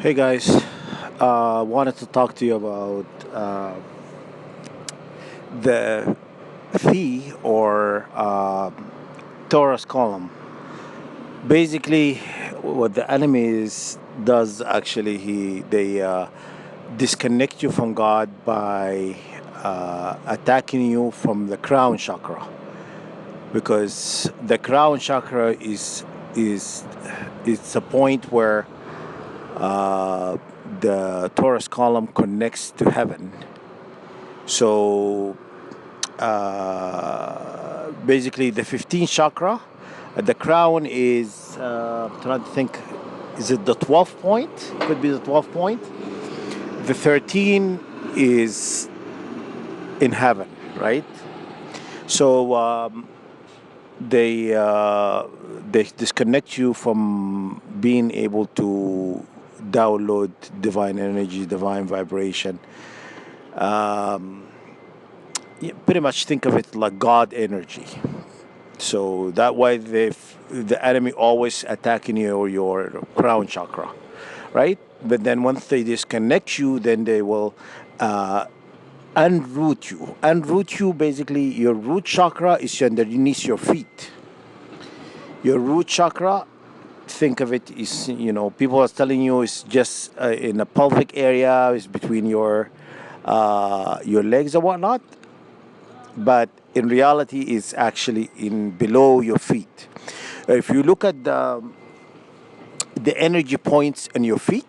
Hey guys, wanted to talk to you about the fee or Taurus column. Basically, what the enemy does actually they disconnect you from God by attacking you from the crown chakra, because the crown chakra is it's a point where uh, the Taurus column connects to heaven. So basically, the 15th chakra, the crown is, I'm trying to think, is it the 12th point? Could be the 12th point. The 13 is in heaven, right? So they disconnect you from being able to download divine energy, divine vibration. Um, yeah, pretty much think of it like God energy. So that way, the enemy always attacking your crown chakra, right? But then once they disconnect you, then they will uh, unroot you. Unroot you, basically, your root chakra is underneath your feet. Your root chakra, think of it is, people are telling you it's just in the pelvic area, it's between your legs or whatnot, but in reality it's actually in below your feet. If you look at the energy points in your feet,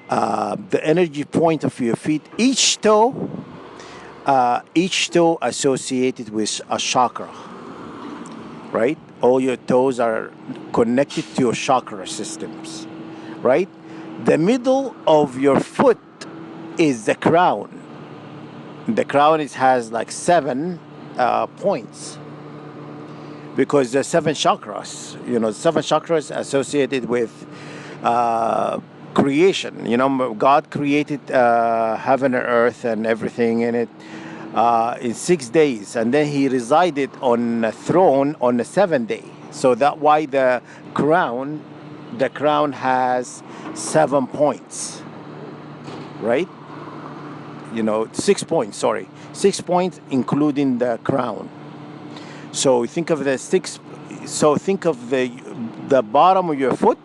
the energy point of your feet, each toe associated with a chakra, right? All your toes are connected to your chakra systems, right? The middle of your foot is the crown. The crown has like seven points, because there's seven chakras. Seven chakras associated with creation. God created heaven and earth and everything in it in 6 days, and then He resided on a throne on the seventh day. So that why the crown has 7 points, right? 6 points. Sorry, 6 points, including the crown. So think of the six. So think of the bottom of your foot,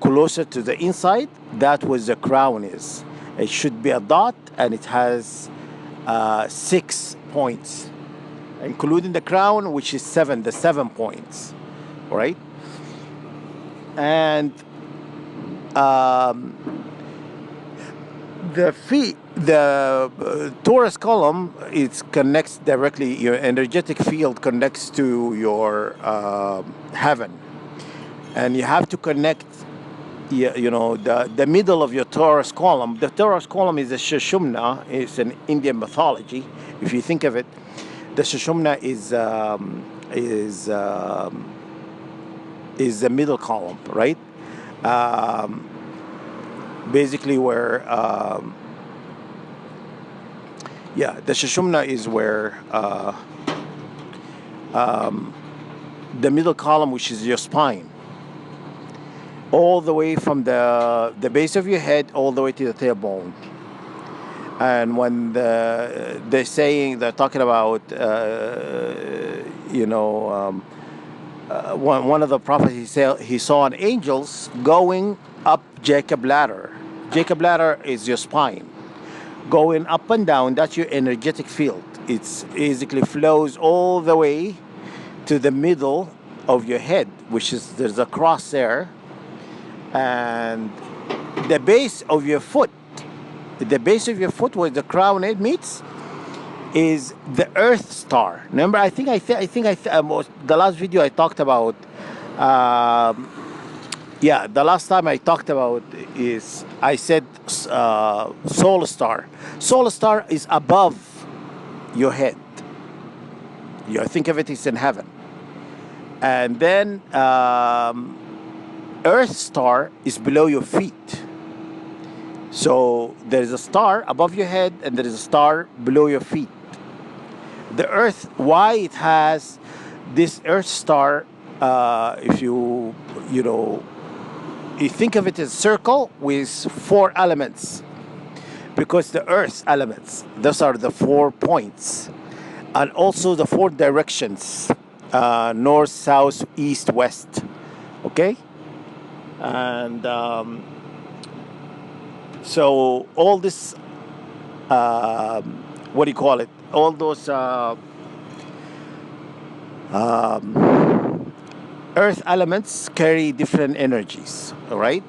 closer to the inside. That was the crown is. It should be a dot, and it has 6 points, including the crown, which is seven. The 7 points, right? And um, the Taurus column, it connects directly. Your energetic field connects to your heaven, and you have to connect. The middle of your Taurus column. The Taurus column is a Shishumna. It's an Indian mythology. If you think of it, the Shishumna is the middle column, right? Um, Basically, where the Shishumna is where the middle column, which is your spine, all the way from the base of your head all the way to the tailbone. And when they're talking about, one of the prophets, he saw an angels going up Jacob ladder. Jacob ladder is your spine, going up and down. That's your energetic field. It's basically flows all the way to the middle of your head, which is, there's a cross there, and the base of your foot. The base of your foot, where the crown it meets, is the Earth star. Remember, the last video I talked about. Um, the last time I talked about is I said solar star. Solar star is above your head. You think of it as in heaven, and then Earth star is below your feet. So there is a star above your head, and there is a star below your feet. The Earth, why it has this Earth star? If you you think of it as a circle with 4 elements, because the Earth's elements, those are the 4 points, and also the 4 directions, north, south, east, west. Okay, and so all this, what do you call it? All those Earth elements carry different energies. All right,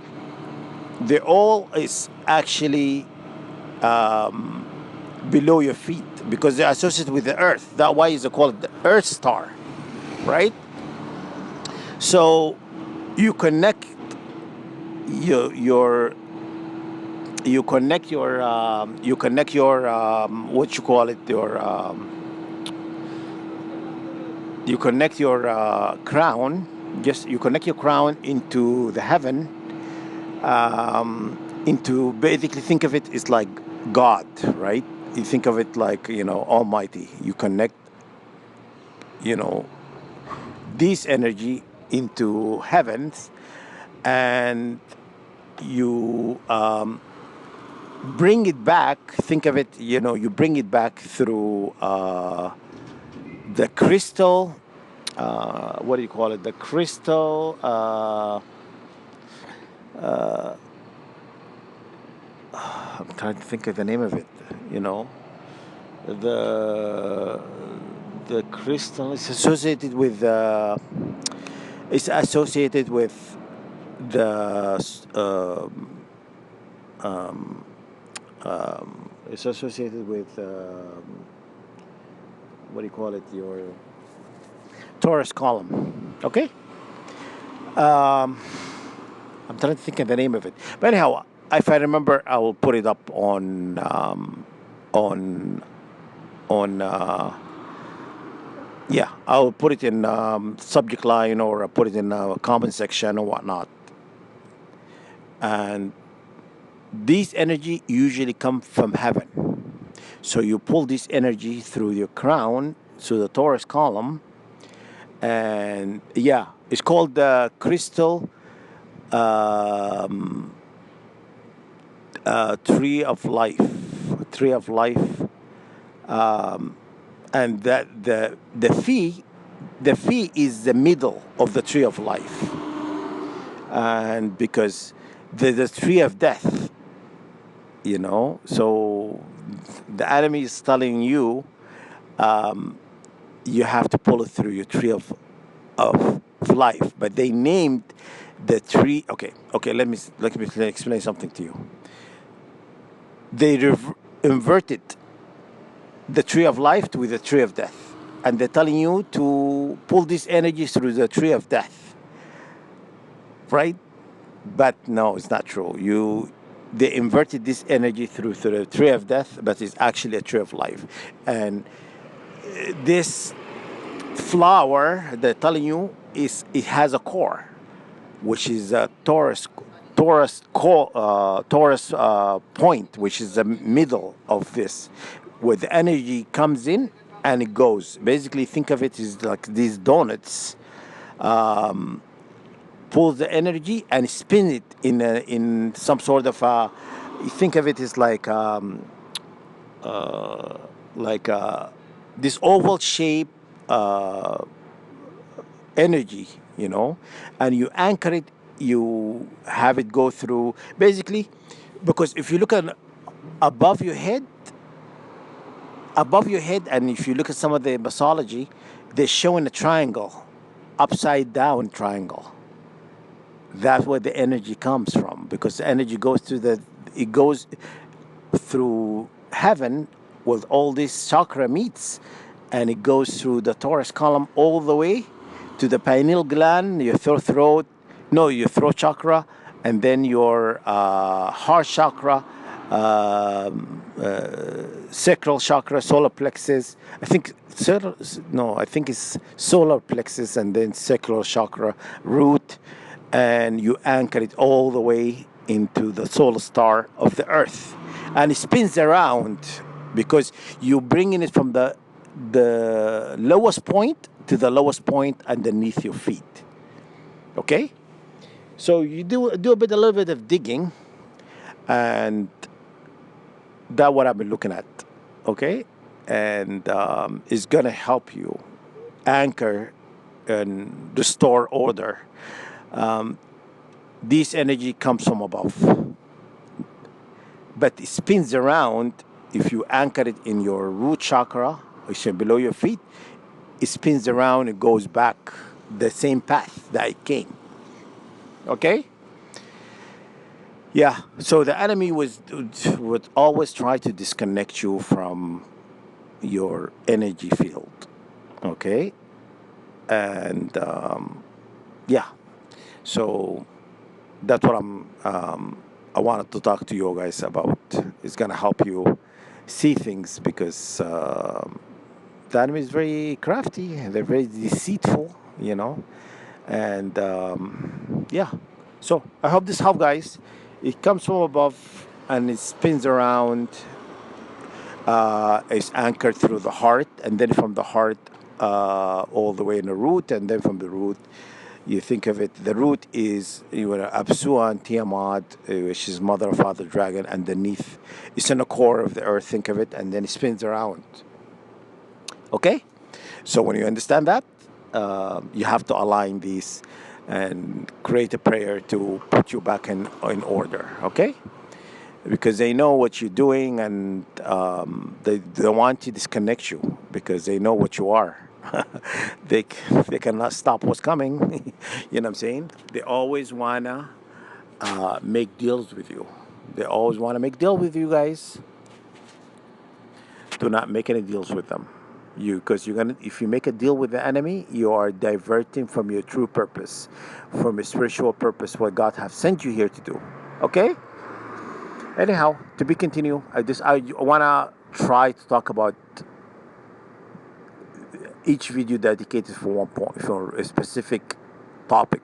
they all is actually below your feet because they're associated with the Earth. That's why is called the Earth star, right? So you connect your you connect your what you call it, your you connect your crown, just you connect your crown into the heaven, into, basically think of it as like God, right? You think of it like, Almighty. You connect, you know this energy into heavens, and you bring it back. Think of it, you bring it back through the crystal. What do you call it? The crystal. I'm trying to think of the name of it. You know, the the crystal is associated with it's associated with the it's associated with what do you call it? Your Taurus column. Okay. I'm trying to think of the name of it. But anyhow, if I remember, I will put it up on on yeah, I'll put it in subject line, or I'll put it in comment section or whatnot. And these energy usually come from heaven. So you pull this energy through your crown, through the Taurus column, and yeah, it's called the crystal tree of life. Tree of life. And that the fee is the middle of the tree of life, and because the tree of death, so the enemy is telling you, you have to pull it through your tree of life. But they named the tree. Okay, let me explain something to you. They inverted the tree of life with the tree of death, and they're telling you to pull this energy through the tree of death, right? But no, it's not true. They inverted this energy through the tree of death, but it's actually a tree of life. And this flower, they're telling you, it has a core, which is a Taurus point, which is the middle of this, where the energy comes in and it goes. Basically, think of it as like these donuts. Pull the energy and spin it in some sort of you think of it as like like this oval shape energy, and you anchor it. You have it go through, basically, because if you look at above your head, and if you look at some of the mythology, they're showing a triangle, upside down triangle. That's where the energy comes from, because the energy goes it goes through heaven, with all this chakra meets, and it goes through the Taurus column all the way to the pineal gland, your your throat chakra, and then your heart chakra, sacral chakra, solar plexus. I think it's solar plexus, and then sacral chakra, root, and you anchor it all the way into the solar star of the Earth, and it spins around, because you bringing it from the lowest point to the lowest point underneath your feet. Okay, So you do a little bit of digging, and that's what I've been looking at. Okay, and it's gonna help you anchor and restore order. This energy comes from above, but it spins around. If you anchor it in your root chakra, which is below your feet, it spins around and goes back the same path that it came. Okay? Yeah. So the enemy would always try to disconnect you from your energy field. Okay? And yeah. So that's what I wanted to talk to you guys about. It's gonna help you see things because the enemy is very crafty. They're very deceitful, and yeah. So I hope this helps, guys. It comes from above and it spins around. It's anchored through the heart, and then from the heart all the way in the root, and then from the root, you think of it. The root is Apsua and Tiamat, which is mother, father, dragon. Underneath, it's in the core of the earth. Think of it, and then it spins around. Okay, so when you understand that, you have to align these and create a prayer to put you back in order. Okay, because they know what you're doing, and they want to disconnect you because they know what you are. they they cannot stop what's coming. You know what I'm saying? They always wanna make deals with you. They always want to make deals with you guys. Do not make any deals with them. Because you're gonna, if you make a deal with the enemy, you are diverting from your true purpose, from a spiritual purpose, what God have sent you here to do. Okay. Anyhow, to be continued. I wanna try to talk about each video dedicated for one point, for a specific topic,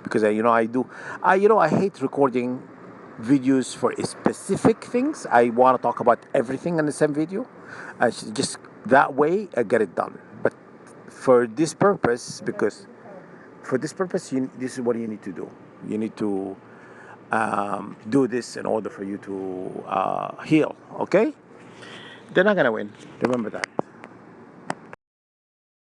because I hate recording videos for specific things. I want to talk about everything in the same video, and just that way I get it done. But for this purpose, this is what you need to do. You need to do this in order for you to heal. Okay, they're not gonna win. Remember that.